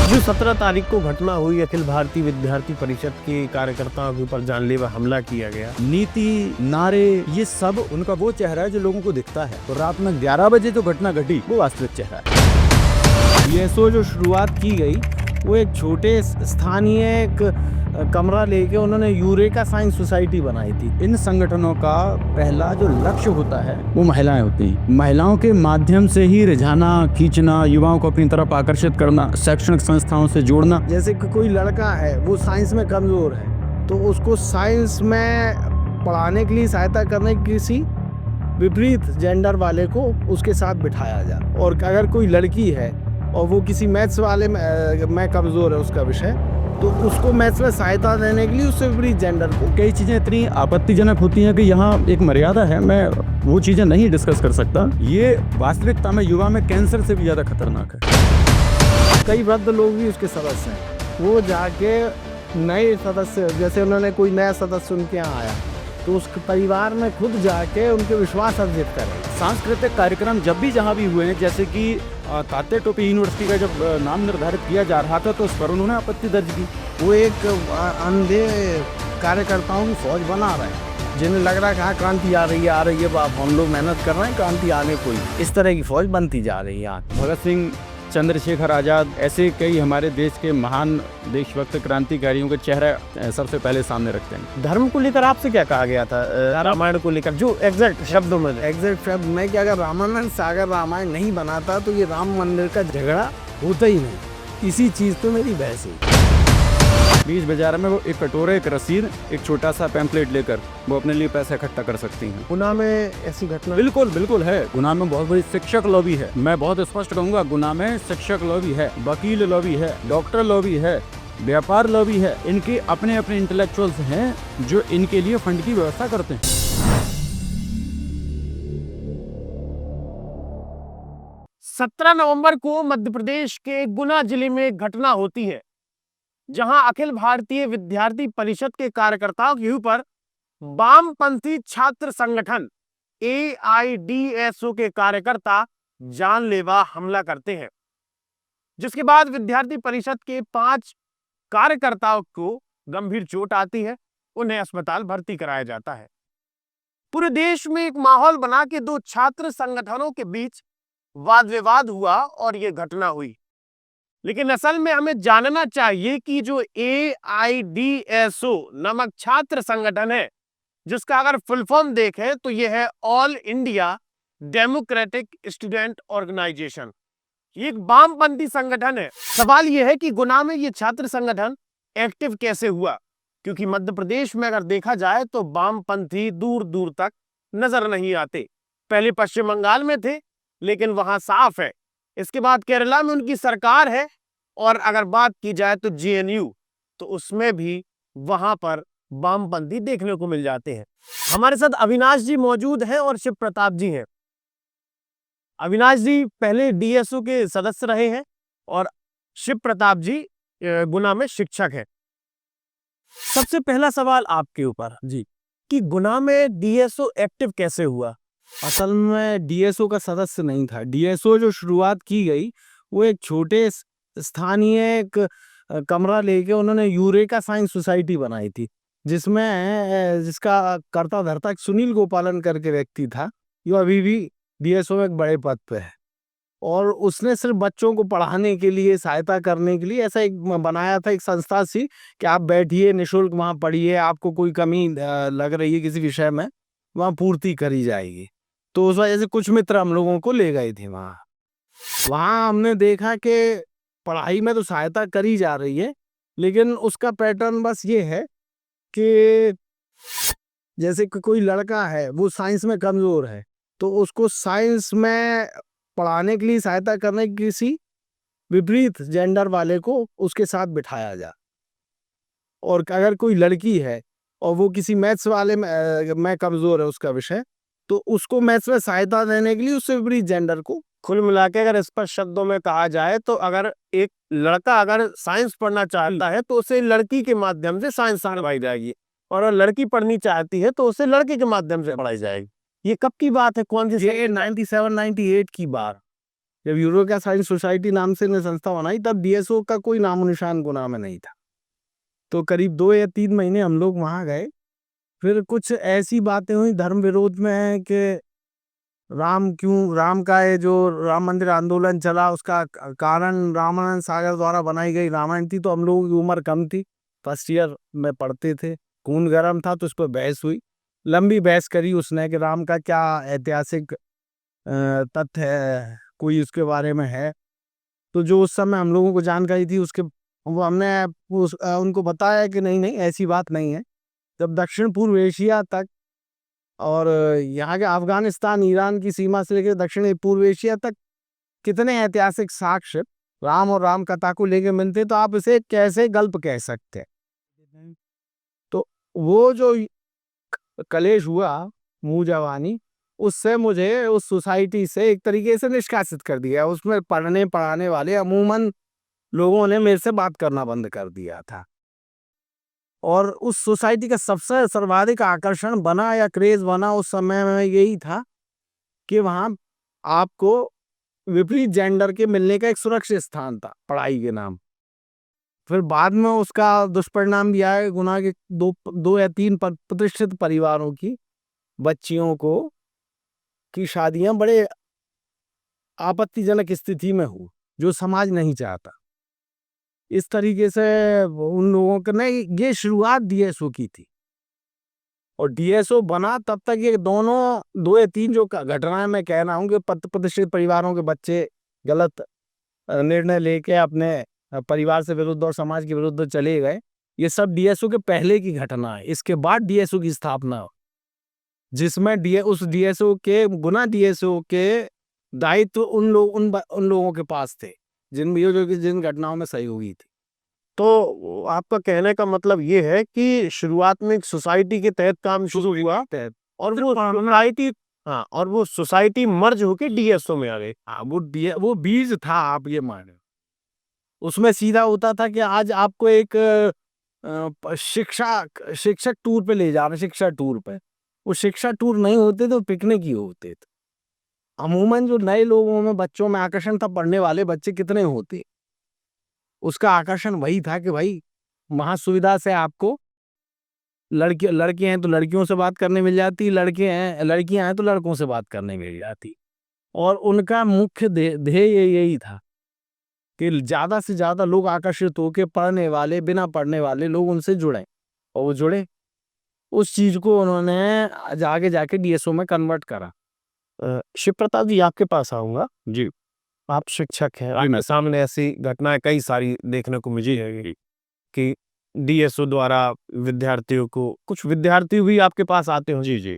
जो 17 तारीख को घटना हुई, अखिल भारतीय विद्यार्थी परिषद के कार्यकर्ताओं के ऊपर जानलेवा हमला किया गया। नीति, नारे, ये सब उनका वो चेहरा है जो लोगों को दिखता है। तो रात में 11 बजे जो घटना घटी वो वास्तविक चेहरा है। डीएसओ जो शुरुआत की गई वो एक छोटे स्थानीय एक कमरा लेके उन्होंने यूरेका साइंस सोसाइटी बनाई थी। इन संगठनों का पहला जो लक्ष्य होता है वो महिलाएं होती हैं। महिलाओं के माध्यम से ही रिझाना, खींचना, युवाओं को अपनी तरफ आकर्षित करना, शैक्षणिक संस्थाओं से जोड़ना। जैसे कि कोई लड़का है वो साइंस में कमजोर है तो उसको साइंस में पढ़ाने के लिए सहायता करने की किसी विपरीत जेंडर वाले को उसके साथ बिठाया जाए। और अगर कोई लड़की है और वो किसी मैथ्स वाले में कमजोर है उसका विषय, तो उसको मैथ्स में सहायता देने के लिए उससे विपरीत जेंडर को। कई चीजें इतनी आपत्तिजनक होती हैं कि यहाँ एक मर्यादा है, मैं वो चीजें नहीं डिस्कस कर सकता। ये वास्तविकता में युवा में कैंसर से भी ज्यादा खतरनाक है। कई वृद्ध लोग भी उसके सदस्य हैं, वो जाके नए सदस्य, जैसे उन्होंने कोई नया सदस्य उनके यहाँ आया तो उस परिवार में खुद जाके उनके विश्वास अर्जित करें। सांस्कृतिक कार्यक्रम जब भी जहाँ भी हुए हैं, जैसे कि तात्या टोपे यूनिवर्सिटी का जब नाम निर्धारित किया जा रहा था तो उस पर उन्होंने आपत्ति दर्ज की। वो एक अंधे कार्यकर्ताओं की फौज बना रहे हैं जिन्हें लग रहा है कि हाँ क्रांति आ रही है, बाप हम लोग मेहनत कर रहे हैं, क्रांति आने कोई इस तरह की फौज बनती जा रही है। भगत सिंह, चंद्रशेखर आज़ाद, ऐसे कई हमारे देश के महान देशभक्त क्रांतिकारियों के चेहरा सबसे पहले सामने रखते हैं। धर्म को लेकर आपसे क्या कहा गया था? रामायण को लेकर जो एग्जैक्ट शब्दों में कि अगर रामानंद सागर रामायण नहीं बनाता तो ये राम मंदिर का झगड़ा होता ही नहीं। इसी चीज तो मेरी बहस है। बीच बाजार में वो एक कटोरे, एक रसीद, एक छोटा सा पैम्पलेट लेकर वो अपने लिए पैसा इकट्ठा कर सकती हैं। गुना में ऐसी घटना बिल्कुल है। गुना में बहुत बड़ी शिक्षक लॉबी है। मैं बहुत स्पष्ट कहूंगा, गुना में शिक्षक लॉबी है, वकील लॉबी है, डॉक्टर लॉबी है, व्यापार लॉबी है। इनके अपने अपने इंटेलेक्चुअल्स हैं जो इनके लिए फंड की व्यवस्था करते हैं। 17 नवंबर को मध्य प्रदेश के गुना जिले में एक घटना होती है जहां अखिल भारतीय विद्यार्थी परिषद के कार्यकर्ताओं के ऊपर वामपंथी छात्र संगठन AIDSO के कार्यकर्ता जानलेवा हमला करते हैं, जिसके बाद विद्यार्थी परिषद के 5 कार्यकर्ताओं को गंभीर चोट आती है। उन्हें अस्पताल भर्ती कराया जाता है। पूरे देश में एक माहौल बना के 2 छात्र संगठनों के बीच वाद विवाद हुआ और यह घटना हुई। लेकिन असल में हमें जानना चाहिए कि जो AIDSO नामक छात्र संगठन है, जिसका अगर फुल फॉर्म देखें तो यह है all India democratic student organisation. ये एक वामपंथी संगठन है। सवाल यह है कि गुना में ये छात्र संगठन एक्टिव कैसे हुआ, क्योंकि मध्य प्रदेश में अगर देखा जाए तो वामपंथी दूर दूर तक नजर नहीं आते। पहले पश्चिम बंगाल में थे लेकिन वहां साफ है। इसके बाद केरला में उनकी सरकार है, और अगर बात की जाए तो JNU, तो उसमें भी वहां पर वामपंथी देखने को मिल जाते हैं। हमारे साथ अविनाश जी मौजूद हैं और शिव प्रताप जी हैं। अविनाश जी पहले DSO के सदस्य रहे हैं और शिव प्रताप जी गुना में शिक्षक हैं। सबसे पहला सवाल आपके ऊपर जी कि गुना में DSO एक्टिव कैसे हुआ? असल में DSO का सदस्य नहीं था। DSO जो शुरुआत की गई वो एक छोटे स्थानीय एक कमरा लेके उन्होंने यूरेका साइंस सोसाइटी बनाई थी, जिसका कर्ता धर्ता सुनील गोपालन करके व्यक्ति था, जो अभी भी DSO में एक बड़े पद पे है। और उसने सिर्फ बच्चों को पढ़ाने के लिए, सहायता करने के लिए ऐसा एक बनाया था, एक संस्था सी कि आप बैठिए, निःशुल्क वहाँ पढ़िए, आपको कोई कमी लग रही है किसी विषय में, वहाँ पूर्ति करी जाएगी। तो उस वजह से कुछ मित्र हम लोगों को ले गए थे वहाँ हमने देखा कि पढ़ाई में तो सहायता करी जा रही है, लेकिन उसका पैटर्न बस ये है कि जैसे कि कोई लड़का है वो साइंस में कमजोर है तो उसको साइंस में पढ़ाने के लिए सहायता करने की किसी विपरीत जेंडर वाले को उसके साथ बिठाया जाए। और अगर कोई लड़की है और वो किसी मैथ्स वाले में कमजोर है उसका विषय, तो उसको मैथ्स में सहायता देने के लिए उससे विपरीत जेंडर को। कुल मिला के अगर स्पष्ट शब्दों में कहा जाए तो अगर एक लड़का अगर साइंस पढ़ना चाहता है तो उसे लड़की के माध्यम से साइंस पढ़ाई जाएगी, और अगर लड़की पढ़नी चाहती है तो उसे लड़के के माध्यम से पढ़ाई जाएगी। ये कब की बात है? कौन सी? 97-98 की बात। जब यूरोपियन साइंस सोसाइटी नाम से ने संस्था बनाई तब डीएसओ का कोई नामो निशान गुना में नहीं था। तो करीब 2 या 3 महीने हम लोग वहाँ गए। फिर कुछ ऐसी बातें हुई धर्म विरोध में कि राम का ये जो राम मंदिर आंदोलन चला उसका कारण रामानंद सागर द्वारा बनाई गई रामायण थी। तो हम लोगों की उम्र कम थी, फर्स्ट ईयर में पढ़ते थे, खून गर्म था, तो उस पर बहस हुई, लंबी बहस करी उसने कि राम का क्या ऐतिहासिक तथ्य है, कोई उसके बारे में है। तो जो उस समय हम लोगों को जानकारी थी उसके वो हमने उनको बताया कि नहीं नहीं ऐसी बात नहीं है। जब दक्षिण पूर्व एशिया तक और यहाँ के अफगानिस्तान ईरान की सीमा से लेकर दक्षिण पूर्व एशिया तक कितने ऐतिहासिक साक्ष्य राम और राम कथा को लेकर मिलते, तो आप इसे कैसे गल्प कह सकते हैं। तो वो जो कलेश हुआ मुंह जवानी, उससे मुझे उस सोसाइटी से एक तरीके से निष्कासित कर दिया। उसमें पढ़ने पढ़ाने वाले अमूमन लोगों ने मेरे से बात करना बंद कर दिया था। और उस सोसाइटी का सबसे सर्वाधिक आकर्षण बना या क्रेज बना उस समय में यही था कि वहाँ आपको विपरीत जेंडर के मिलने का एक सुरक्षित स्थान था पढ़ाई के नाम। फिर बाद में उसका दुष्परिणाम भी आया। गुना के 2 या 3 प्रतिष्ठित परिवारों की बच्चियों को की शादियां बड़े आपत्तिजनक स्थिति में हुई, जो समाज नहीं चाहता। इस तरीके से उन लोगों के नहीं, ये शुरुआत डीएसओ की थी। और डीएसओ बना तब तक ये दोनों 2 या 3 जो घटनाएं मैं कह रहा हूँ कि प्रतिष्ठित परिवारों के बच्चे गलत निर्णय लेके अपने परिवार से विरुद्ध और समाज के विरुद्ध चले गए, ये सब डीएसओ के पहले की घटना है। इसके बाद डीएसओ की स्थापना, जिसमें उस डीएसओ के गुना डीएसओ के दायित्व उन लोगों के पास थे जिन घटनाओं में सहयोगी थी। तो आपका कहने का मतलब ये है कि शुरुआत में एक सोसाइटी के तहत काम शुरू हुआ और वो सोसाइटी, हाँ, और वो सोसाइटी मर्ज होके डीएसओ में आ गई। हाँ, वो बीज था, आप ये माने। उसमें सीधा होता था कि आज आपको एक शिक्षक टूर पे ले जा रहे, शिक्षा टूर पे। वो शिक्षा टूर नहीं होते तो पिकनिक ही होते थे। अमूमन जो नए लोगों में बच्चों में आकर्षण था, पढ़ने वाले बच्चे कितने होते, उसका आकर्षण वही था कि भाई वहाँ सुविधा से आपको लड़के हैं तो लड़कियों से बात करने मिल जाती, लड़कियां हैं तो लड़कों से बात करने मिल जाती। और उनका मुख्य ध्येय यही था कि ज्यादा से ज्यादा लोग आकर्षित होकर पढ़ने वाले, बिना पढ़ने वाले लोग उनसे जुड़े, और वो जुड़े। उस चीज को उन्होंने आगे जाके डीएसओ में कन्वर्ट करा। शिव प्रताप जी, आपके पास आऊंगा जी। आप शिक्षक हैं, आपके सामने ऐसी घटनाएं कई सारी देखने को मिली है कि डीएसओ द्वारा विद्यार्थियों को, कुछ विद्यार्थी भी आपके पास आते हो। जी।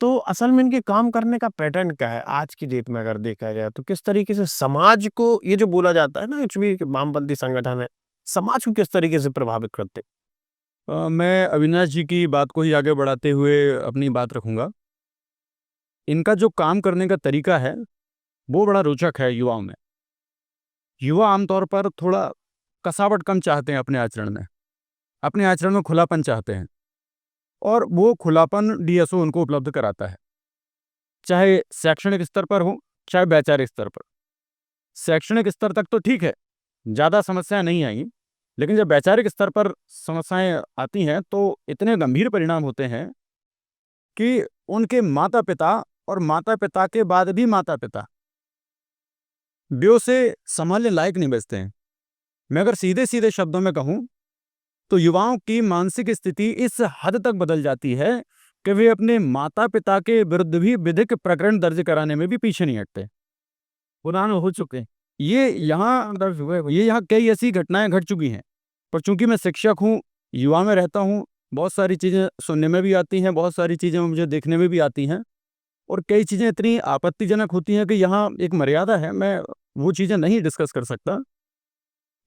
तो असल में इनके काम करने का पैटर्न क्या है आज की डेट में अगर देखा जाए तो? किस तरीके से समाज को, ये जो बोला जाता है ना कुछ भी वामपंथी संगठन है, समाज को किस तरीके से प्रभावित करते? मैं अविनाश जी की बात को ही आगे बढ़ाते हुए अपनी बात रखूंगा। इनका जो काम करने का तरीका है वो बड़ा रोचक है युवाओं में। युवा आमतौर पर थोड़ा कसावट कम चाहते हैं अपने आचरण में खुलापन चाहते हैं, और वो खुलापन डीएसओ उनको उपलब्ध कराता है, चाहे शैक्षणिक स्तर पर हो चाहे वैचारिक स्तर पर। शैक्षणिक स्तर तक तो ठीक है, ज़्यादा समस्याएं नहीं आई, लेकिन जब वैचारिक स्तर पर समस्याएं आती हैं तो इतने गंभीर परिणाम होते हैं कि उनके माता पिता और माता पिता के बाद भी माता पिता वे उसे संभालने लायक नहीं बचते हैं। मैं अगर सीधे सीधे शब्दों में कहूं तो युवाओं की मानसिक स्थिति इस हद तक बदल जाती है कि वे अपने माता पिता के विरुद्ध भी विधिक प्रकरण दर्ज कराने में भी पीछे नहीं हटते। पुराने हो चुके। ये यहाँ कई ऐसी घटनाएं घट चुकी हैं, पर चूंकि मैं शिक्षक हूँ, युवा में रहता हूँ, बहुत सारी चीज़ें सुनने में भी आती हैं, बहुत सारी चीज़ें मुझे देखने में भी आती हैं, और कई चीज़ें इतनी आपत्तिजनक होती हैं कि यहाँ एक मर्यादा है, मैं वो चीज़ें नहीं डिस्कस कर सकता।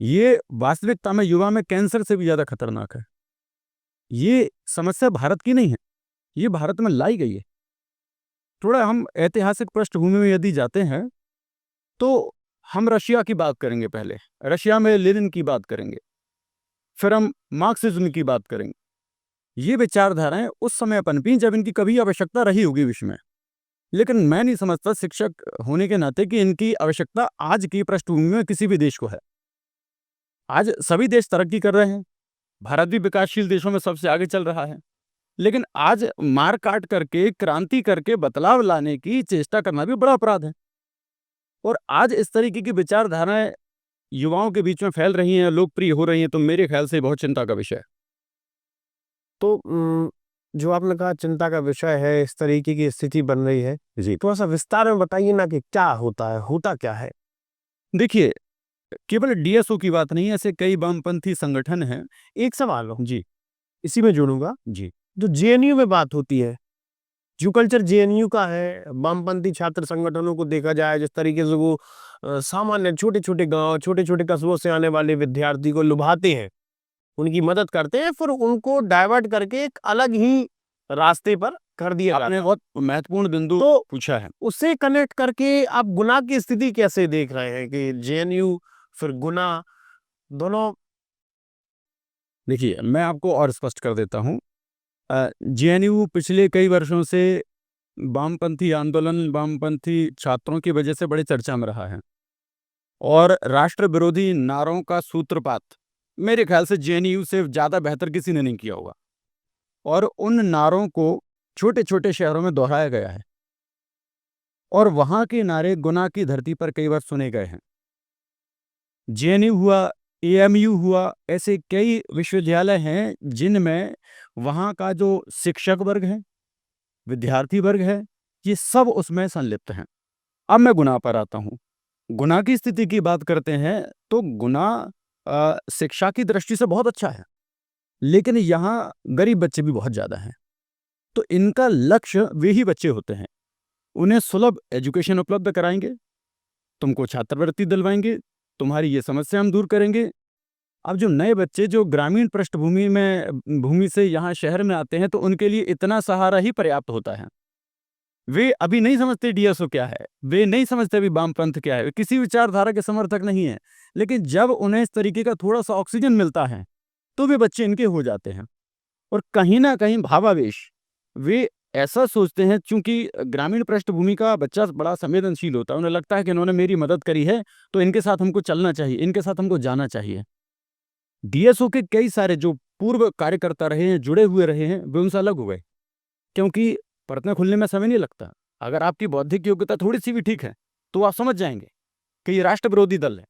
ये वास्तविकता में युवा में कैंसर से भी ज़्यादा खतरनाक है। ये समस्या भारत की नहीं है, ये भारत में लाई गई है। थोड़ा हम ऐतिहासिक पृष्ठभूमि में यदि जाते हैं तो हम रशिया की बात करेंगे। पहले रशिया में लेनिन की बात करेंगे, फिर हम मार्क्सिज्म की बात करेंगे। ये विचारधाराएं उस समय पनपी जब इनकी कभी आवश्यकता रही होगी विश्व में, लेकिन मैं नहीं समझता शिक्षक होने के नाते कि इनकी आवश्यकता आज की पृष्ठभूमि में किसी भी देश को है। आज सभी देश तरक्की कर रहे हैं, भारत भी विकासशील देशों में सबसे आगे चल रहा है, लेकिन आज मार काट करके, क्रांति करके बदलाव लाने की चेष्टा करना भी बड़ा अपराध है। और आज इस तरीके की विचारधाराएं युवाओं के बीच में फैल रही हैं, लोकप्रिय हो रही हैं, तो मेरे ख्याल से बहुत चिंता का विषय है। तो जो आपने कहा चिंता का विषय है, इस तरीके की स्थिति बन रही है, जी, थोड़ा सा विस्तार में बताइए ना कि क्या होता है, होता क्या है? देखिए, केवल डीएसओ की बात नहीं है, ऐसे कई वामपंथी संगठन हैं। एक सवाल हो, जी, इसी में जोड़ूंगा, जी, जो जेएनयू में बात होती है, जो कल्चर जेएनयू का है, वामपंथी छात्र संगठनों को देखा जाए जिस तरीके से वो सामान्य छोटे-छोटे गांव, छोटे-छोटे कस्बों से आने वाले विद्यार्थी को लुभाते हैं, उनकी मदद करते हैं, फिर उनको डाइवर्ट करके एक अलग ही रास्ते पर कर दिया जाता आपने है। बहुत महत्वपूर्ण बिंदु तो पूछा है। उससे कनेक्ट करके आप गुना की स्थिति कैसे देख रहे हैं कि जेएनयू फिर गुना दोनों? देखिए, मैं आपको और स्पष्ट कर देता हूँ। जेएनयू पिछले कई वर्षों से वामपंथी आंदोलन, वामपंथी छात्रों की वजह से बड़ी चर्चा में रहा है और राष्ट्र विरोधी नारों का सूत्रपात मेरे ख्याल से जेएनयू से ज़्यादा बेहतर किसी ने नहीं किया होगा। और उन नारों को छोटे-छोटे शहरों में दोहराया गया है और वहाँ के नारे गुना की धरती पर कई बार सुने गए हैं। जेएनयू हुआ, एएमयू हुआ, ऐसे कई विश्वविद्यालय हैं जिनमें वहाँ का जो शिक्षक वर्ग है, विद्यार्थी वर्ग है, ये सब उसमें संलिप्त हैं। अब मैं गुना पर आता हूँ। गुना की स्थिति की बात करते हैं तो गुना शिक्षा की दृष्टि से बहुत अच्छा है, लेकिन यहाँ गरीब बच्चे भी बहुत ज़्यादा हैं। तो इनका लक्ष्य वे ही बच्चे होते हैं। उन्हें सुलभ एजुकेशन उपलब्ध कराएँगे, तुमको छात्रवृत्ति दिलवाएँगे, तुम्हारी ये समस्या हम दूर करेंगे। अब जो नए बच्चे जो ग्रामीण पृष्ठभूमि में भूमि से यहाँ शहर में आते हैं, तो उनके लिए इतना सहारा ही पर्याप्त होता है। वे अभी नहीं समझते डीएसओ क्या है, वे नहीं समझते अभी वामपंथ क्या है, वे किसी विचारधारा के समर्थक नहीं हैं। लेकिन जब उन्हें इस तरीके का थोड़ा-सा ऑक्सीजन मिलता है, तो वे बच्चे इनके हो जाते हैं। और कहीं न कहीं भावावेश, वे ऐसा सोचते हैं, चूँकि ग्रामीण पृष्ठभूमि का बच्चा बड़ा संवेदनशील होता है, उन्हें लगता है कि इन्होंने मेरी मदद करी है, तो इनके साथ हमको चलना चाहिए, इनके साथ हमको जाना चाहिए। डीएसओ के कई सारे जो पूर्व कार्यकर्ता रहे हैं, जुड़े हुए रहे हैं, वे उनसे अलग हो गए, क्योंकि परतें खुलने में समय नहीं लगता। अगर आपकी बौद्धिक योग्यता थोड़ी-सी भी ठीक है, तो आप समझ जाएँगे कि ये राष्ट्र विरोधी दल है,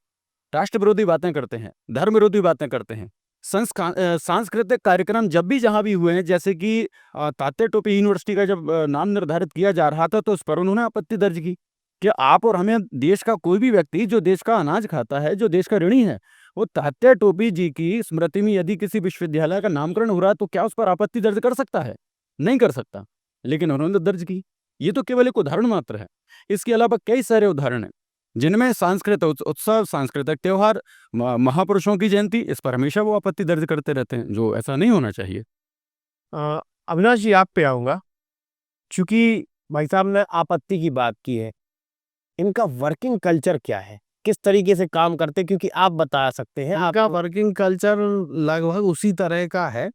राष्ट्र विरोधी बातें करते हैं, धर्म विरोधी बातें करते हैं। सांस्कृतिक कार्यक्रम जब भी जहाँ भी हुए हैं, जैसे कि तात्या टोपे यूनिवर्सिटी का जब नाम निर्धारित किया जा रहा था, तो उस पर उन्होंने आपत्ति दर्ज की कि आप और हमें, देश का कोई भी व्यक्ति जो देश का अनाज खाता है, जो देश का ऋणी है, वो तात्या टोपे जी की स्मृति में यदि किसी विश्वविद्यालय का नामकरण हो रहा है, तो क्या उस पर आपत्ति दर्ज कर सकता है? नहीं कर सकता, लेकिन उन्होंने दर्ज की। ये तो केवल एक उदाहरण मात्र है। इसके अलावा कई सारे उदाहरण हैं, जिनमें सांस्कृतिक उत्सव, सांस्कृतिक त्योहार, महापुरुषों की जयंती, इस पर हमेशा वो आपत्ति दर्ज करते रहते हैं, जो ऐसा नहीं होना चाहिए। अविनाश जी, आप पे आऊंगा, क्योंकि भाई साहब ने आपत्ति की बात की है, इनका वर्किंग कल्चर क्या है, किस तरीके से काम करते हैं, क्योंकि आप बता सकते हैं। इनका आप वर्किंग कल्चर लगभग उसी तरह का है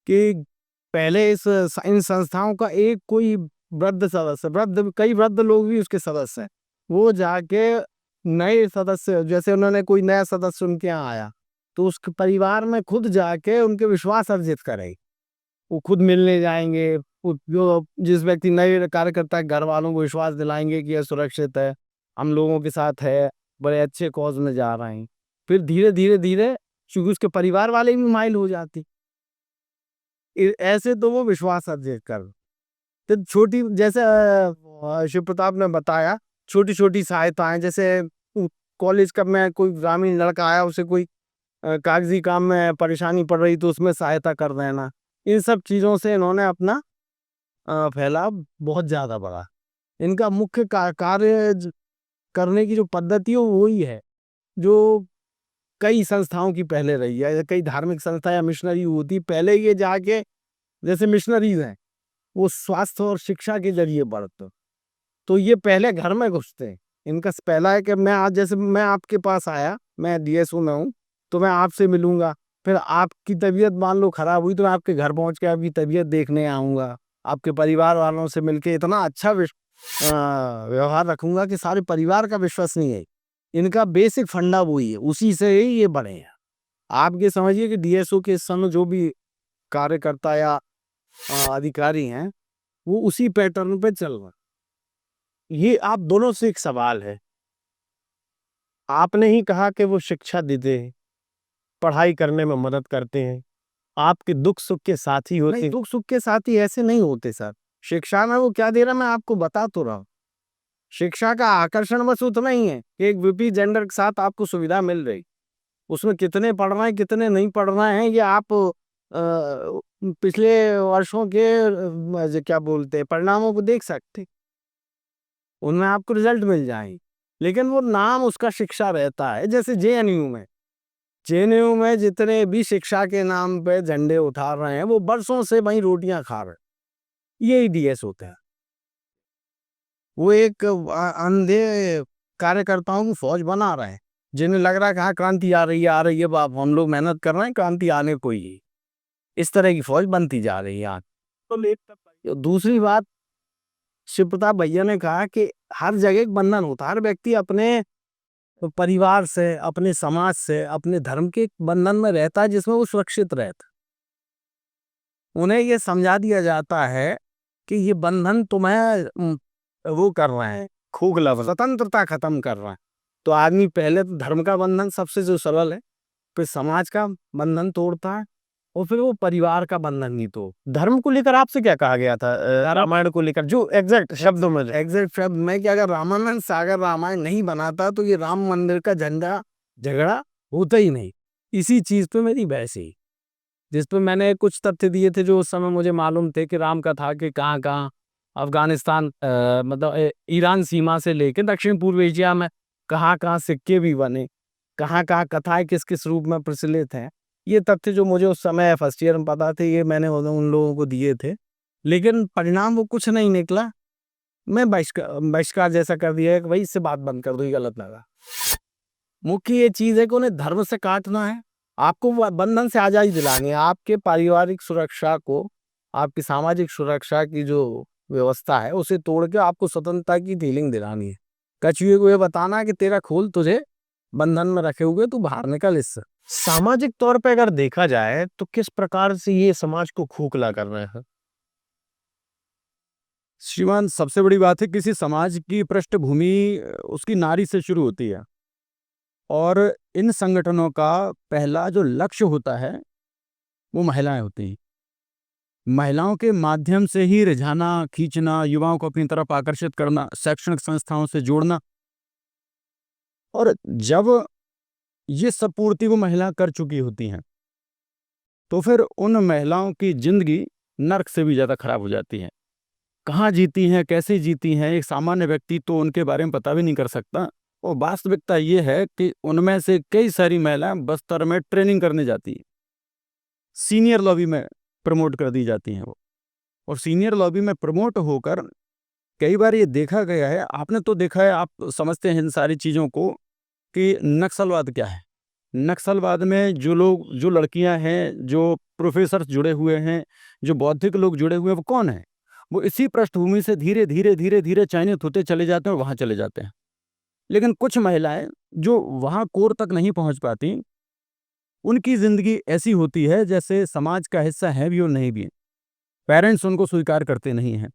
कि पहले इन संस्थाओं का एक कोई वृद्ध सदस्य, कई वृद्ध लोग भी उसके सदस्य हैं, वो जाके नए सदस्य, जैसे उन्होंने कोई नया सदस्य उनके यहाँ आया, तो उसके परिवार में खुद जाके उनके विश्वास अर्जित करें। वो खुद मिलने जाएंगे, जो जिस व्यक्ति नए कार्यकर्ता के घर वालों को विश्वास दिलाएंगे कि यह सुरक्षित है, हम लोगों के साथ है, बड़े अच्छे कॉज में जा रहे हैं। फिर धीरे धीरे धीरे चूंकि उसके परिवार वाले भी माइल हो जाती, ऐसे तो वो विश्वास अर्जित कर। तो छोटी, जैसे शिव प्रताप ने बताया, छोटी छोटी सहायताएं, जैसे कॉलेज का में कोई ग्रामीण लड़का आया, उसे कोई कागजी काम में परेशानी पड़ रही, तो उसमें सहायता कर देना। इन सब चीज़ों से इन्होंने अपना फैलाव बहुत ज़्यादा बढ़ा। इनका मुख्य कार्य करने की जो पद्धति है वो वही है जो कई संस्थाओं की पहले रही है। कई धार्मिक संस्था या मिशनरी होती, पहले ये जाके, जैसे मिशनरीज हैं, वो स्वास्थ्य और शिक्षा के जरिए बढ़ते, तो ये पहले घर में घुसते हैं। इनका पहला है कि मैं आज, जैसे मैं आपके पास आया, मैं डीएसओ में हूँ, तो मैं आपसे मिलूंगा, फिर आपकी तबीयत मान लो खराब हुई, तो मैं आपके घर पहुंच के आपकी तबीयत देखने आऊँगा, आपके परिवार वालों से मिलके इतना अच्छा व्यवहार रखूंगा कि सारे परिवार का विश्वसनीय है। इनका बेसिक फंडा वही है, उसी से ही ये बने हैं। आप ये समझिए कि डीएसओ के इस समय जो भी कार्यकर्ता या अधिकारी हैं, वो उसी पैटर्न पे चल रहे हैं। ये आप दोनों से एक सवाल है। आपने ही कहा कि वो शिक्षा देते हैं, पढ़ाई करने में मदद करते हैं, आपके दुख सुख के साथी होते नहीं, हैं। दुख सुख के साथी ऐसे नहीं होते सर। शिक्षा में वो क्या दे रहा है, मैं आपको बता तो रहा हूँ। शिक्षा का आकर्षण बस उतना ही है कि एक वीपी जेंडर के साथ आपको सुविधा मिल रही। उसमें कितने पढ़ रहे हैं, कितने नहीं पढ़ रहे हैं, ये आप पिछले वर्षों के क्या बोलते हैं परिणामों को देख सकते। उनमें आपको रिजल्ट मिल जाएंगे। लेकिन वो नाम उसका शिक्षा रहता है। जैसे जेएनयू में जितने भी शिक्षा के नाम पे झंडे उठा रहे हैं, वो बरसों से वहीं रोटियां खा रहे हैं। यही डीएस होते हैं। वो एक अंधे कार्यकर्ताओं की फौज बना रहे हैं, जिन्हें लग रहा है कि हाँ क्रांति आ रही है बाप, हम लोग मेहनत कर रहे हैं, क्रांति आने को ही। इस तरह की फौज बनती जा रही है आज। तो दूसरी बात, शिव प्रताप भैया ने कहा कि हर जगह एक बंधन होता है। हर व्यक्ति अपने परिवार से, अपने समाज से, अपने धर्म के बंधन में रहता है जिसमें वो सुरक्षित रहता। उन्हें ये समझा दिया जाता है कि ये बंधन तुम्हें वो कर रहे हैं, खोखला, स्वतंत्रता खत्म कर रहे हैं। तो आदमी पहले तो धर्म का बंधन सबसे जो सरल है, फिर समाज का बंधन तोड़ता है, और फिर वो परिवार का बंधन नहीं। तो धर्म को लेकर आपसे क्या कहा गया था? रामायण को लेकर जो एग्जैक्ट शब्दों में कि अगर रामानंद सागर रामायण नहीं बनाता तो ये राम मंदिर का झगड़ा होता ही नहीं। इसी चीज पे मेरी बहस है, जिस पे मैंने कुछ तथ्य दिए थे जो उस समय मुझे मालूम थे कि राम कथा के कहाँ कहाँ अफगानिस्तान मतलब ईरान सीमा से लेकर दक्षिण पूर्व एशिया में कहाँ कहाँ सिक्के भी बने, कहाँ कहाँ कथाएं किस किस रूप में प्रचलित हैं। ये तथ्य जो मुझे उस समय फर्स्ट ईयर में पता थे, ये मैंने उन लोगों को दिए थे। लेकिन परिणाम वो कुछ नहीं निकला। मैं बहिष्कार जैसा कर दिया कि भाई इससे बात बंद कर दो, ये गलत लगा। मुख्य ये चीज है कि उन्हें धर्म से काटना है, आपको बंधन से आजादी दिलानी है। आपके पारिवारिक सुरक्षा को, आपकी सामाजिक सुरक्षा की जो व्यवस्था है उसे तोड़ के आपको स्वतंत्रता की फीलिंग दिलानी है। कछुए को ये बताना है कि तेरा खोल तुझे बंधन में रखे हुए, तू बाहर निकल इससे। सामाजिक तौर पे अगर देखा जाए तो किस प्रकार से ये समाज को खोखला कर रहे हैं? श्रीमान, सबसे बड़ी बात है किसी समाज की पृष्ठभूमि उसकी नारी से शुरू होती है, और इन संगठनों का पहला जो लक्ष्य होता है वो महिलाएं होती हैं। महिलाओं के माध्यम से ही रिझाना, खींचना, युवाओं को अपनी तरफ आकर्षित करना, शैक्षणिक संस्थाओं से जोड़ना। और जब ये सब पूर्ति वो महिला कर चुकी होती हैं, तो फिर उन महिलाओं की जिंदगी नर्क से भी ज़्यादा खराब हो जाती है। कहाँ जीती हैं, कैसे जीती हैं, एक सामान्य व्यक्ति तो उनके बारे में पता भी नहीं कर सकता। और वास्तविकता ये है कि उनमें से कई सारी महिलाएं बस्तर में ट्रेनिंग करने जाती हैं, सीनियर लॉबी में प्रमोट कर दी जाती हैं वो। और सीनियर लॉबी में प्रमोट होकर कई बार ये देखा गया है, आपने तो देखा है, आप समझते हैं इन सारी चीज़ों को, कि नक्सलवाद क्या है। नक्सलवाद में जो लोग, जो लड़कियां हैं, जो प्रोफेसर जुड़े हुए हैं, जो बौद्धिक लोग जुड़े हुए हैं, वो कौन है? वो इसी पृष्ठभूमि से धीरे धीरे धीरे धीरे चयनित होते चले जाते हैं और वहाँ चले जाते हैं। लेकिन कुछ महिलाएं जो वहाँ कोर तक नहीं पहुँच पाती, उनकी ज़िंदगी ऐसी होती है जैसे समाज का हिस्सा है भी और नहीं भी। पेरेंट्स उनको स्वीकार करते नहीं हैं।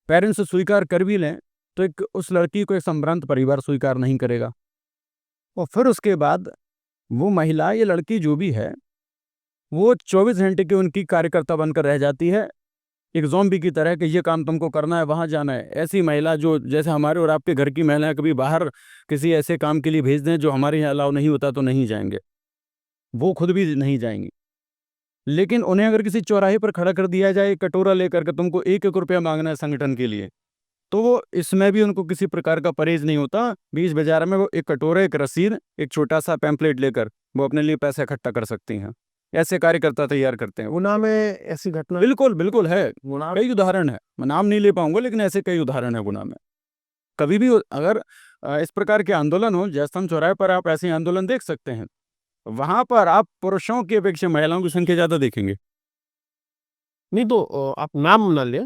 पेरेंट्स स्वीकार कर भी लें तो एक उस लड़की को एक संभ्रांत परिवार स्वीकार नहीं करेगा। और फिर उसके बाद वो महिला, ये लड़की जो भी है, वो 24 घंटे की उनकी कार्यकर्ता बनकर रह जाती है, एक ज़ॉम्बी की तरह कि ये काम तुमको करना है, वहाँ जाना है। ऐसी महिला जो जैसे हमारे और आपके घर की महिलाएं कभी बाहर किसी ऐसे काम के लिए भेज दें जो हमारे यहाँ अलाउ नहीं होता तो नहीं जाएंगे, वो खुद भी नहीं जाएंगी। लेकिन उन्हें अगर किसी चौराहे पर खड़ा कर दिया जाए कटोरा लेकर के, तुमको 1-1 रुपया मांगना है संगठन के लिए, तो वो इसमें भी उनको किसी प्रकार का परहेज नहीं होता। बीच बाजार में वो एक कटोरा, एक रसीद, एक छोटा सा पैम्पलेट लेकर वो अपने लिए पैसे इकट्ठा कर सकती हैं। ऐसे कार्यकर्ता तैयार करते हैं। गुना में ऐसी घटना बिल्कुल बिल्कुल है, गुना कई उदाहरण है, मैं नाम नहीं ले पाऊंगा, लेकिन ऐसे कई उदाहरण है गुना में। कभी भी अगर इस प्रकार के आंदोलन हो, जयस्तंभ चौराहे पर आप ऐसे आंदोलन देख सकते हैं, वहां पर आप पुरुषों की अपेक्षा महिलाओं की संख्या ज्यादा देखेंगे। नहीं तो आप नाम न ले,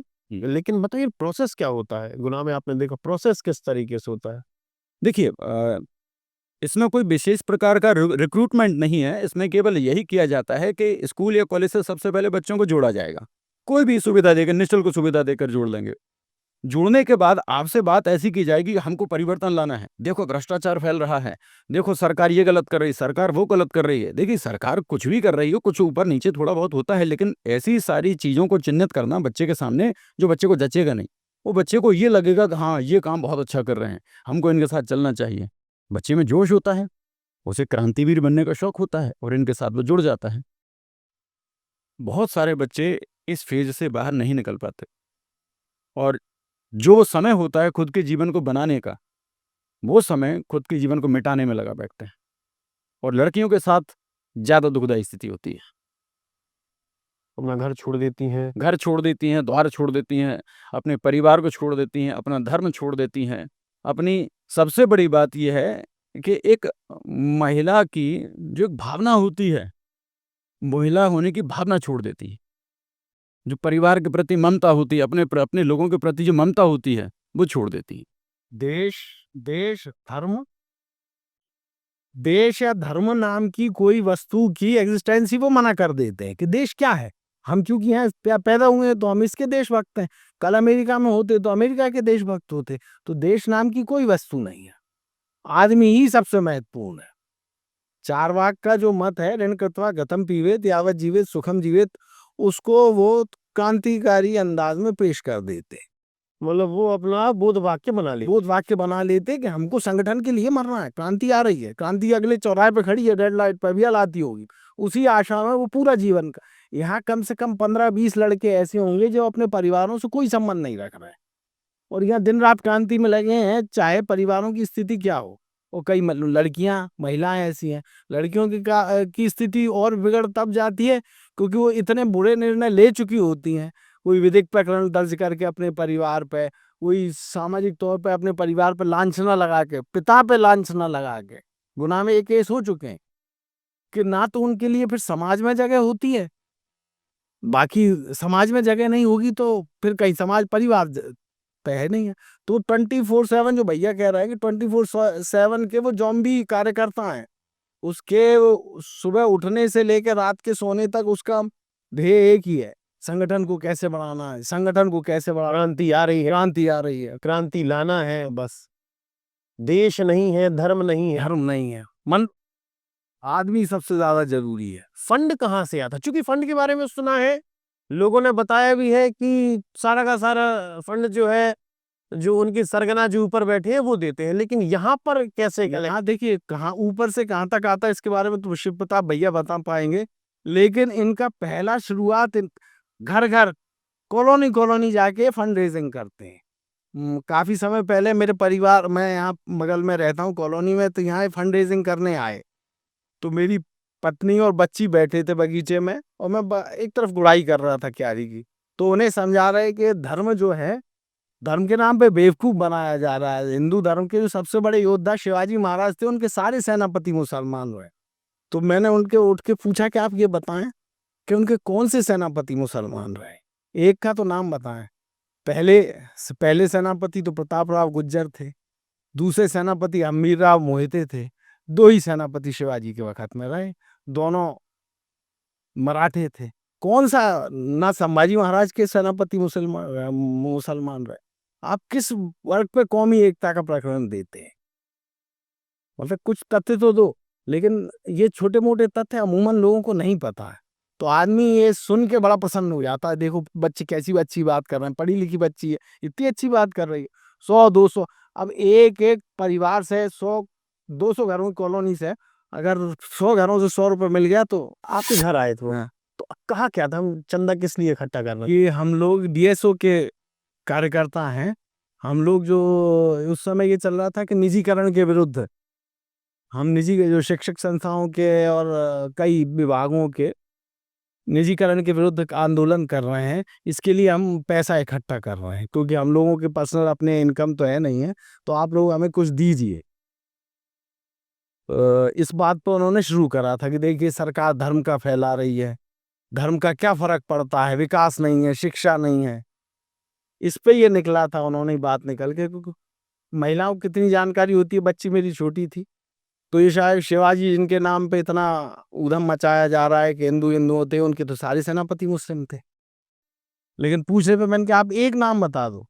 लेकिन बताइए प्रोसेस क्या होता है गुनाह में? आपने देखा प्रोसेस किस तरीके से होता है? देखिए इसमें कोई विशेष प्रकार का रिक्रूटमेंट नहीं है। इसमें केवल यही किया जाता है कि स्कूल या कॉलेज से सबसे पहले बच्चों को जोड़ा जाएगा। कोई भी सुविधा देकर, निःशुल्क सुविधा देकर जोड़ लेंगे। जुड़ने के बाद आपसे बात ऐसी की जाएगी कि हमको परिवर्तन लाना है। देखो भ्रष्टाचार फैल रहा है, देखो सरकार ये गलत कर रही है, सरकार वो गलत कर रही है। देखिए सरकार कुछ भी कर रही हो, कुछ ऊपर नीचे थोड़ा बहुत होता है, लेकिन ऐसी सारी चीज़ों को चिह्नित करना बच्चे के सामने जो बच्चे को जचेगा नहीं। वो बच्चे को ये लगेगा कि हाँ, ये काम बहुत अच्छा कर रहे हैं, हमको इनके साथ चलना चाहिए। बच्चे में जोश होता है, उसे क्रांतिवीर बनने का शौक होता है और इनके साथ वो जुड़ जाता है। बहुत सारे बच्चे इस फेज़ से बाहर नहीं निकल पाते और जो समय होता है खुद के जीवन को बनाने का, वो समय खुद के जीवन को मिटाने में लगा बैठते हैं और लड़कियों के साथ ज़्यादा दुखदायी स्थिति होती है। अपना घर छोड़ देती हैं। घर छोड़ देती हैं, द्वार छोड़ देती हैं, अपने परिवार को छोड़ देती हैं, अपना धर्म छोड़ देती हैं। अपनी सबसे बड़ी बात ये है कि एक महिला की जो एक भावना होती है, महिला होने की भावना छोड़ देती है। जो परिवार के प्रति ममता होती है, अपने लोगों के प्रति जो ममता होती है, वो छोड़ देती है। देश देश धर्म देश या धर्म नाम की कोई वस्तु की एग्जिस्टेंस ही वो मना कर देते हैं कि देश क्या है। हम क्योंकि यहाँ पैदा हुए हैं तो हम इसके देशभक्त हैं। कल अमेरिका में होते तो अमेरिका के देशभक्त होते। तो देश नाम की कोई वस्तु नहीं है, आदमी ही सबसे महत्वपूर्ण है। चारवाक का जो मत है, ऋण कृत्वा गतम पीवेत यावत जीवेत सुखम जीवेत, उसको वो क्रांतिकारी अंदाज में पेश कर देते। मतलब वो अपना बोध वाक्य बना ले। बोध वाक्य बना लेते कि हमको संगठन के लिए मरना है, क्रांति आ रही है, क्रांति अगले चौराहे पे खड़ी है, रेड लाइट पर भी आती होगी, उसी आशा में वो पूरा जीवन का। यहाँ कम से कम 15-20 लड़के ऐसे होंगे जो अपने परिवारों से कोई संबंध नहीं रख रहे हैं और यहाँ दिन रात क्रांति में लगे हैं, चाहे परिवारों की स्थिति क्या हो। और कई लड़कियां, महिलाएं ऐसी हैं, लड़कियों की स्थिति और बिगड़ तब जाती है क्योंकि वो इतने बुरे निर्णय ले चुकी होती हैं। कोई विधिक प्रकरण दर्ज करके अपने परिवार पे, कोई सामाजिक तौर पे अपने परिवार पे लांछना लगा के, पिता पे लांछना लगा के गुनाह में एक केस हो चुके हैं कि ना तो उनके लिए फिर समाज में जगह होती है, बाकी समाज में जगह नहीं होगी तो फिर कहीं समाज परिवार तय नहीं है। तो 24/7 जो भैया कह रहा है कि 24/7 के वो ज़ॉम्बी कार्यकर्ता हैं, उसके सुबह उठने से लेकर रात के सोने तक उसका ध्येय एक ही है, संगठन को कैसे बढ़ाना है, संगठन को कैसे बढ़ाना। क्रांति आ रही है, क्रांति आ रही है, क्रांति लाना है बस। देश नहीं है, धर्म नहीं है। धर्म नहीं है, मन आदमी सबसे ज्यादा जरूरी है। फंड कहाँ से आता? क्योंकि फंड के बारे में सुना है, लोगों ने बताया भी है कि सारा का सारा फंड जो है, जो उनके सरगना जो ऊपर बैठे हैं वो देते हैं, लेकिन यहाँ पर कैसे कलेक्ट? यहाँ देखिए कहाँ ऊपर से कहाँ तक आता है इसके बारे में तो शिव प्रताप भैया बता पाएंगे, लेकिन इनका पहला शुरुआत घर घर कॉलोनी कॉलोनी जाके फंड रेजिंग करते हैं। काफी समय पहले मेरे परिवार, मैं यहाँ बगल में रहता हूँ कॉलोनी में, तो यहाँ फंड रेजिंग करने आए तो मेरी पत्नी और बच्ची बैठे थे बगीचे में और मैं एक तरफ गुड़ाई कर रहा था क्यारी की। तो उन्हें समझा रहे कि धर्म जो है, धर्म के नाम पे बेवकूफ बनाया जा रहा है। हिंदू धर्म के जो सबसे बड़े योद्धा शिवाजी महाराज थे, उनके सारे सेनापति मुसलमान हुए। तो मैंने उनके उठ के पूछा कि आप ये बताएं कि उनके कौन से सेनापति मुसलमान रहे, एक का तो नाम बताएं। पहले सेनापति तो प्रताप राव गुज्जर थे, दूसरे सेनापति अमीर राव मोहिते थे, 2 ही सेनापति शिवाजी के वक्त में रहे, दोनों मराठे थे। कौन सा ना संभाजी महाराज के सेनापति मुसलमान रहे। आप किस वर्ग पे कौमी एकता का प्रकरण देते हैं? मतलब कुछ तथ्य तो दो, लेकिन ये छोटे मोटे तथ्य अमूमन लोगों को नहीं पता है। तो आदमी ये सुन के बड़ा प्रसन्न हो जाता है, देखो बच्चे कैसी अच्छी बात कर रहे हैं, पढ़ी लिखी बच्ची है, इतनी अच्छी बात कर रही है। 100-200, अब एक एक परिवार से 100-200 घरों की कॉलोनी से अगर 100 घरों से 100 रुपए मिल गया तो आपके घर आए थे वो? हाँ। तो कहा क्या था, हम चंदा किस लिए इकट्ठा कर रहे हैं? ये हम लोग डीएसओ के कार्यकर्ता हैं। हम लोग जो उस समय ये चल रहा था कि निजीकरण के विरुद्ध, हम निजी जो शिक्षक संस्थाओं के और कई विभागों के निजीकरण के विरुद्ध आंदोलन कर रहे हैं। इसके लिए हम पैसा इकट्ठा कर रहे हैं क्योंकि हम लोगों के पर्सनल अपने इनकम तो है नहीं है, तो आप लोग हमें कुछ दीजिए। इस बात पर उन्होंने शुरू करा था कि देखिए सरकार धर्म का फैला रही है, धर्म का क्या फर्क पड़ता है, विकास नहीं है, शिक्षा नहीं है। इस पे ये निकला था, उन्होंने बात निकल के, क्योंकि महिलाओं को कितनी जानकारी होती है, बच्ची मेरी छोटी थी, तो ये शायद शिवाजी जिनके नाम पे इतना ऊधम मचाया जा रहा है कि हिंदू हिंदू होते हैं, उनके तो सारे सेनापति मुस्लिम थे। लेकिन पूछने पे मैंने कहा आप एक नाम बता दो,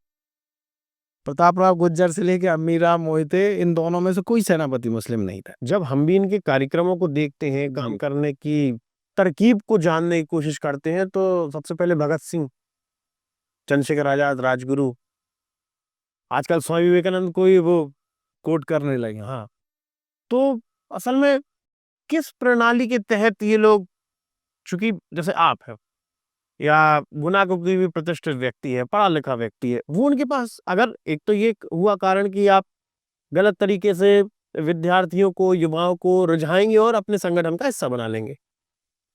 प्रताप राव गुर्जर से लेके अमीरा मोहिते, इन दोनों में से कोई सेनापति मुस्लिम नहीं था। जब हम भी इनके कार्यक्रमों को देखते हैं, काम करने की तरकीब को जानने की कोशिश करते हैं, तो सबसे पहले भगत सिंह, चंद्रशेखर आजाद, राजगुरु, आजकल स्वामी विवेकानंद को ही वो कोट करने लगे। हाँ, तो असल में किस प्रणाली के तहत ये लोग, चूंकि जैसे आप है या गुना को कोई भी प्रतिष्ठित व्यक्ति है, पढ़ा लिखा व्यक्ति है, वो उनके पास अगर एक तो ये हुआ कारण कि आप गलत तरीके से विद्यार्थियों को, युवाओं को रुझाएंगे और अपने संगठन का हिस्सा बना लेंगे,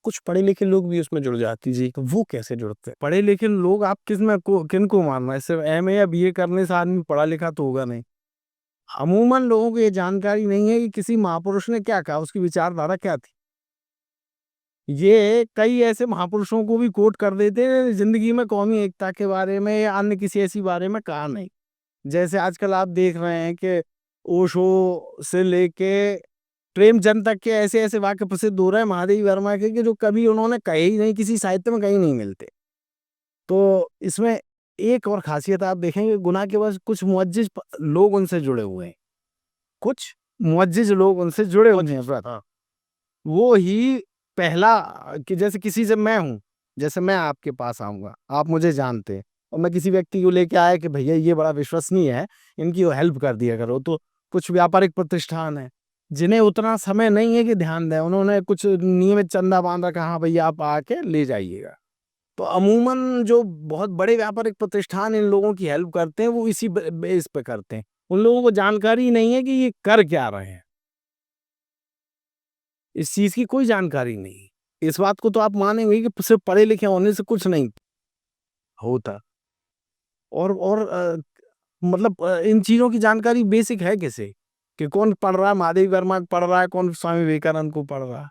कुछ पढ़े लिखे लोग भी उसमें जुड़ जाती जी, तो वो कैसे जुड़ते हैं? पढ़े लिखे लोग आप किन को मानना है? सिर्फ एमए या बीए करने से आदमी पढ़ा लिखा तो होगा नहीं। अमूमन लोगों को ये जानकारी नहीं है कि किसी महापुरुष ने क्या कहा, उसकी विचारधारा क्या थी। ये कई ऐसे महापुरुषों को भी कोट कर देते हैं, जिंदगी में कौमी एकता के बारे में या अन्य किसी ऐसी बारे में कहा नहीं। जैसे आजकल आप देख रहे हैं कि ओशो से लेके प्रेमचंद तक के ऐसे ऐसे वाक्य प्रसिद्ध हो रहे हैं महादेवी वर्मा के, कि जो कभी उन्होंने कहे ही नहीं, किसी साहित्य में कहीं नहीं मिलते। तो इसमें एक और खासियत आप देखेंगे, गुना के पास कुछ मुअज्जिज लोग उनसे जुड़े हुए हैं, कुछ मुअज्जिज लोग उनसे जुड़े हुए हैं ब्रत। हाँ, वो ही पहला, कि जैसे किसी से मैं हूँ, जैसे मैं आपके पास आऊंगा, आप मुझे जानते हैं, और मैं किसी व्यक्ति को लेके आया कि भैया ये बड़ा विश्वसनीय है, इनकी हेल्प कर दिया करो, तो कुछ व्यापारिक प्रतिष्ठान है जिन्हें उतना समय नहीं है कि ध्यान दें, उन्होंने कुछ नियमित चंदा बांध रखा, हाँ भैया आप आके ले जाइएगा। तो अमूमन जो बहुत बड़े व्यापारिक प्रतिष्ठान इन लोगों की हेल्प करते हैं, वो इसी बेस पे करते हैं। उन लोगों को जानकारी नहीं है कि ये कर क्या रहे हैं, इस चीज की कोई जानकारी नहीं। इस बात को तो आप मानेंगे कि सिर्फ पढ़े लिखे होने से कुछ नहीं होता। और मतलब इन चीजों की जानकारी बेसिक है किसे, कि कौन पढ़ रहा है, महादेवी वर्मा पढ़ रहा है, कौन स्वामी विवेकानंद को पढ़ रहा है।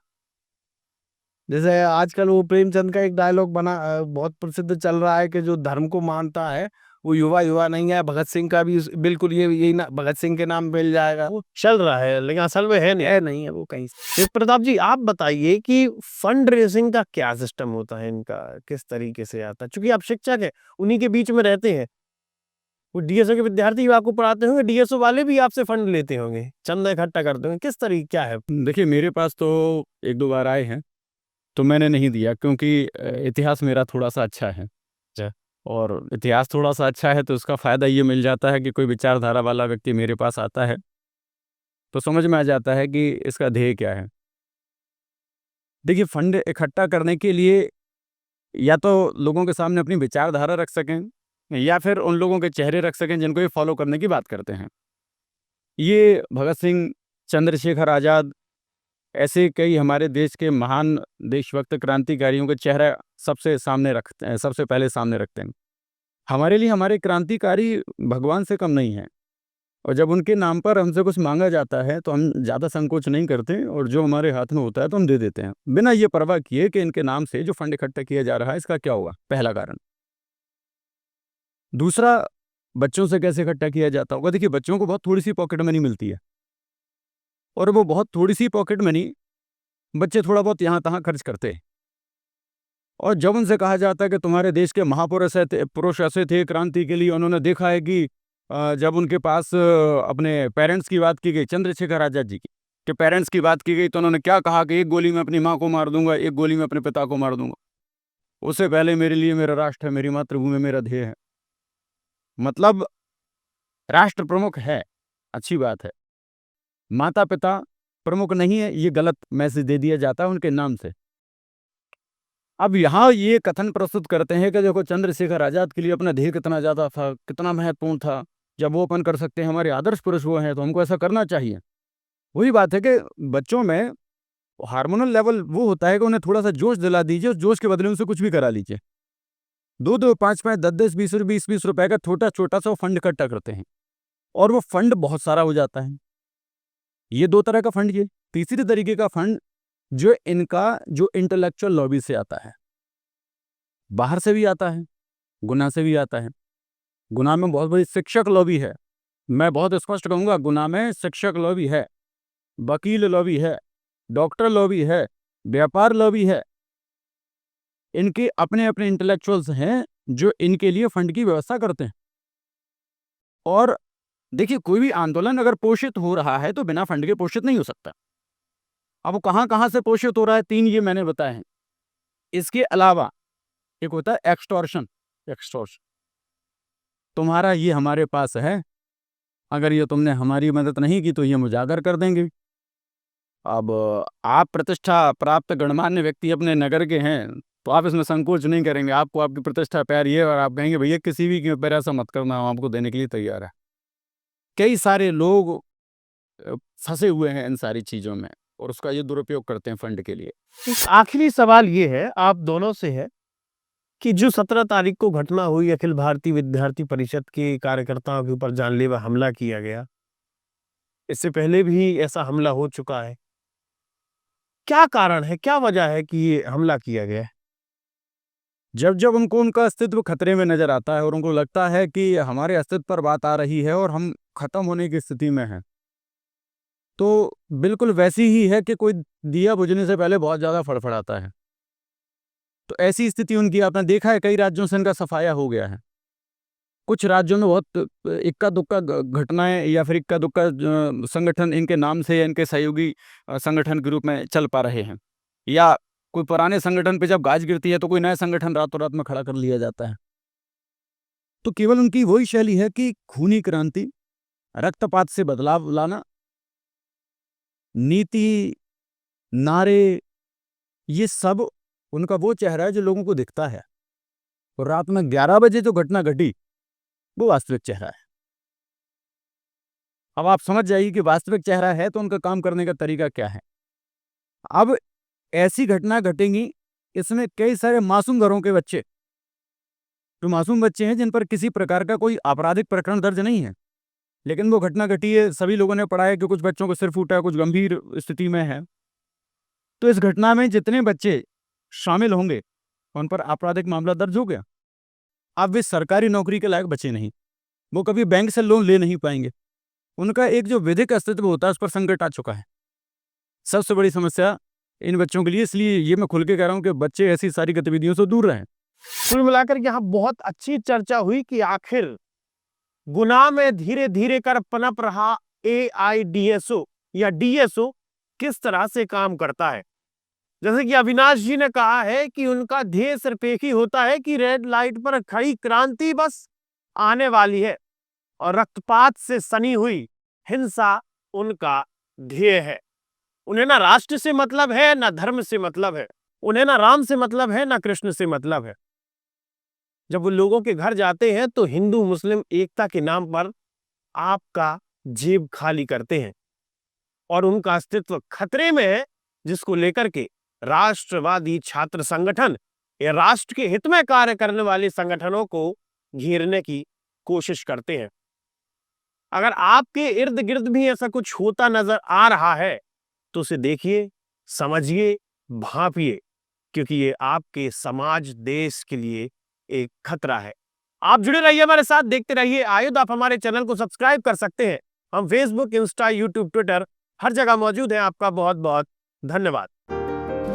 जैसे आजकल वो प्रेमचंद का एक डायलॉग बना, बहुत प्रसिद्ध चल रहा है, कि जो धर्म को मानता है वो युवा युवा नहीं है। भगत सिंह का भी बिल्कुल यही ना, भगत सिंह के नाम मिल जाएगा। वो चल रहा है लेकिन असल में है नहीं है वो कहीं से। शिव प्रताप जी, आप बताइए कि फंड रेजिंग का क्या सिस्टम होता है इनका, किस तरीके से आता है? चूंकि आप शिक्षक है, उन्हीं के बीच में रहते हैं, वो डीएसओ के विद्यार्थी भी आपको पढ़ाते होंगे, डीएसओ वाले भी आपसे फंड लेते होंगे, चंदा इकट्ठा करते होंगे, किस तरीके क्या है? देखिए, मेरे पास तो 1-2 बार आए हैं, तो मैंने नहीं दिया, क्योंकि इतिहास मेरा थोड़ा-सा अच्छा है। अच्छा। और इतिहास थोड़ा-सा अच्छा है तो उसका फ़ायदा ये मिल जाता है कि कोई विचारधारा वाला व्यक्ति मेरे पास आता है, तो समझ में आ जाता है कि इसका ध्येय क्या है। देखिए, फंड इकट्ठा करने के लिए या तो लोगों के सामने अपनी विचारधारा रख सकें, या फिर उन लोगों के चेहरे रख सकें जिनको ये फॉलो करने की बात करते हैं। ये भगत सिंह, चंद्रशेखर आज़ाद, ऐसे कई हमारे देश के महान देशभक्त क्रांतिकारियों के चेहरा सबसे पहले सामने रखते हैं। हमारे लिए हमारे क्रांतिकारी भगवान से कम नहीं हैं, और जब उनके नाम पर हमसे कुछ मांगा जाता है तो हम ज़्यादा संकोच नहीं करते, और जो हमारे हाथ में होता है तो हम दे देते हैं, बिना ये परवाह किए कि इनके नाम से जो फंड इकट्ठा किया जा रहा है इसका क्या होगा, पहला कारण। दूसरा, बच्चों से कैसे इकट्ठा किया जाता होगा? देखिए, बच्चों को बहुत थोड़ी सी पॉकेट मनी मिलती है, और वो बहुत थोड़ी सी पॉकेट मनी बच्चे थोड़ा बहुत यहाँ तहाँ खर्च करते हैं। और जब उनसे कहा जाता है कि तुम्हारे देश के पुरुष ऐसे थे क्रांति के लिए, उन्होंने देखा है कि जब उनके पास अपने पेरेंट्स की बात की गई, चंद्रशेखर आज़ाद जी की कि पेरेंट्स की बात की गई, तो उन्होंने क्या कहा कि एक गोली में अपनी माँ को मार दूंगा, एक गोली में अपने पिता को मार दूंगा, उससे पहले मेरे लिए मेरा राष्ट्र है, मेरी मातृभूमि मेरा ध्येय है। मतलब राष्ट्र प्रमुख है, अच्छी बात है, माता पिता प्रमुख नहीं है, ये गलत मैसेज दे दिया जाता है उनके नाम से। अब यहाँ ये कथन प्रस्तुत करते हैं कि देखो, चंद्रशेखर आज़ाद के लिए अपना ध्येय कितना ज़्यादा था, कितना महत्वपूर्ण था, जब वो अपन कर सकते हैं, हमारे आदर्श पुरुष वो हैं, तो हमको ऐसा करना चाहिए। वही बात है कि बच्चों में हार्मोनल लेवल वो होता है कि उन्हें थोड़ा-सा जोश दिला दीजिए, उस जोश के बदले उनसे कुछ भी करा लीजिए। 2-2, 5-5, 10-10, 20-20 रुपए का छोटा-छोटा सा फंड इकट्ठा करते हैं, और वो फंड बहुत सारा हो जाता है। ये 2 तरह का फंड। ये तीसरी तरीके का फंड जो इंटेलेक्चुअल लॉबी से आता है, बाहर से भी आता है, गुना से भी आता है। गुना में बहुत बड़ी शिक्षक लॉबी है। मैं बहुत स्पष्ट कहूँगा, गुना में शिक्षक लॉबी है, वकील लॉबी है, डॉक्टर लॉबी है, व्यापार लॉबी है। इनके अपने अपने इंटेलेक्चुअल्स हैं जो इनके लिए फंड की व्यवस्था करते हैं। और देखिए, कोई भी आंदोलन अगर पोषित हो रहा है तो बिना फंड के पोषित नहीं हो सकता। अब वो कहाँ से पोषित हो रहा है, 3 ये मैंने बताए हैं। इसके अलावा एक होता है एक्सटॉर्शन। तुम्हारा ये हमारे पास है, अगर ये तुमने हमारी मदद नहीं की तो ये उजागर कर देंगे। अब आप प्रतिष्ठा प्राप्त गणमान्य व्यक्ति अपने नगर के हैं तो आप इसमें संकोच नहीं करेंगे। आपको आपकी प्रतिष्ठा प्यारी है और आप कहेंगे भैया किसी भी कीमत पर ऐसा मत करना, हम आपको देने के लिए तैयार है। कई सारे लोग फंसे हुए हैं इन सारी चीज़ों में और उसका ये दुरुपयोग करते हैं फंड के लिए। आखिरी सवाल ये है आप दोनों से है कि जो 17 तारीख को घटना हुई, अखिल भारतीय विद्यार्थी परिषद के कार्यकर्ताओं के ऊपर जानलेवा हमला किया गया, इससे पहले भी ऐसा हमला हो चुका है। क्या कारण है, क्या वजह है कि ये हमला किया गया है? जब उनको उनका अस्तित्व खतरे में नजर आता है और उनको लगता है कि हमारे अस्तित्व पर बात आ रही है और हम खत्म होने की स्थिति में हैं, तो बिल्कुल वैसी ही है कि कोई दिया बुझने से पहले बहुत ज़्यादा फड़फड़ाता है। तो ऐसी स्थिति उनकी आपने देखा है, कई राज्यों से इनका सफाया हो गया है। कुछ राज्यों में बहुत इक्का-दुक्का घटनाएं या फिर इक्का-दुक्का संगठन इनके नाम से या इनके सहयोगी संगठन के रूप में चल पा रहे हैं, या कोई पुराने संगठन पे जब गाज गिरती है तो कोई नया संगठन रातों रात में खड़ा कर लिया जाता है। तो केवल उनकी वही शैली है कि खूनी क्रांति, रक्तपात से बदलाव लाना, नीति, नारे, ये सब उनका वो चेहरा है जो लोगों को दिखता है। और रात में 11 बजे जो घटना घटी वो वास्तविक चेहरा है। अब आप समझ जाइए कि वास्तविक चेहरा है तो उनका काम करने का तरीका क्या है। अब ऐसी घटना घटेंगी, इसमें कई सारे मासूम घरों के बच्चे, जो मासूम बच्चे हैं जिन पर किसी प्रकार का कोई आपराधिक प्रकरण दर्ज नहीं है, लेकिन वो घटना घटी है, सभी लोगों ने पढ़ा है कि कुछ बच्चों को सिर फूटा है, कुछ गंभीर स्थिति में है। तो इस घटना में जितने बच्चे शामिल होंगे उन पर आपराधिक मामला दर्ज हो गया। अब वे सरकारी नौकरी के लायक बचे नहीं, वो कभी बैंक से लोन ले नहीं पाएंगे, उनका एक जो विधिक अस्तित्व होता है उस पर संकट आ चुका है। सबसे बड़ी समस्या इन बच्चों के लिए, इसलिए ये मैं खुल के कह रहा हूं कि बच्चे ऐसी सारी गतिविधियों से दूर रहें। कुल मिलाकर यहाँ बहुत अच्छी चर्चा हुई कि आखिर गुना में धीरे धीरे कर पनप रहा AIDSO या DSO किस तरह से काम करता है। जैसे कि अविनाश जी ने कहा है कि उनका ध्येय सिर्फ एक ही होता है कि रेड लाइट पर खड़ी क्रांति बस आने वाली है और रक्तपात से सनी हुई हिंसा उनका ध्येय है। उन्हें ना राष्ट्र से मतलब है, ना धर्म से मतलब है, उन्हें ना राम से मतलब है, ना कृष्ण से मतलब है। जब वो लोगों के घर जाते हैं तो हिंदू मुस्लिम एकता के नाम पर आपका जेब खाली करते हैं और उनका अस्तित्व खतरे में है, जिसको लेकर के राष्ट्रवादी छात्र संगठन या राष्ट्र के हित में कार्य करने वाले संगठनों को घेरने की कोशिश करते हैं। अगर आपके इर्द गिर्द भी ऐसा कुछ होता नजर आ रहा है तो उसे देखिए, समझिए, भांपिए, क्योंकि ये आपके समाज देश के लिए एक खतरा है। आप जुड़े रहिए हमारे साथ, देखते रहिए आयुध। आप हमारे चैनल को सब्सक्राइब कर सकते हैं। हम फेसबुक, इंस्टा, यूट्यूब, ट्विटर हर जगह मौजूद हैं। आपका बहुत बहुत धन्यवाद।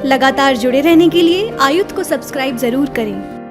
लगातार जुड़े रहने के लिए आयुध को सब्सक्राइब जरूर करें।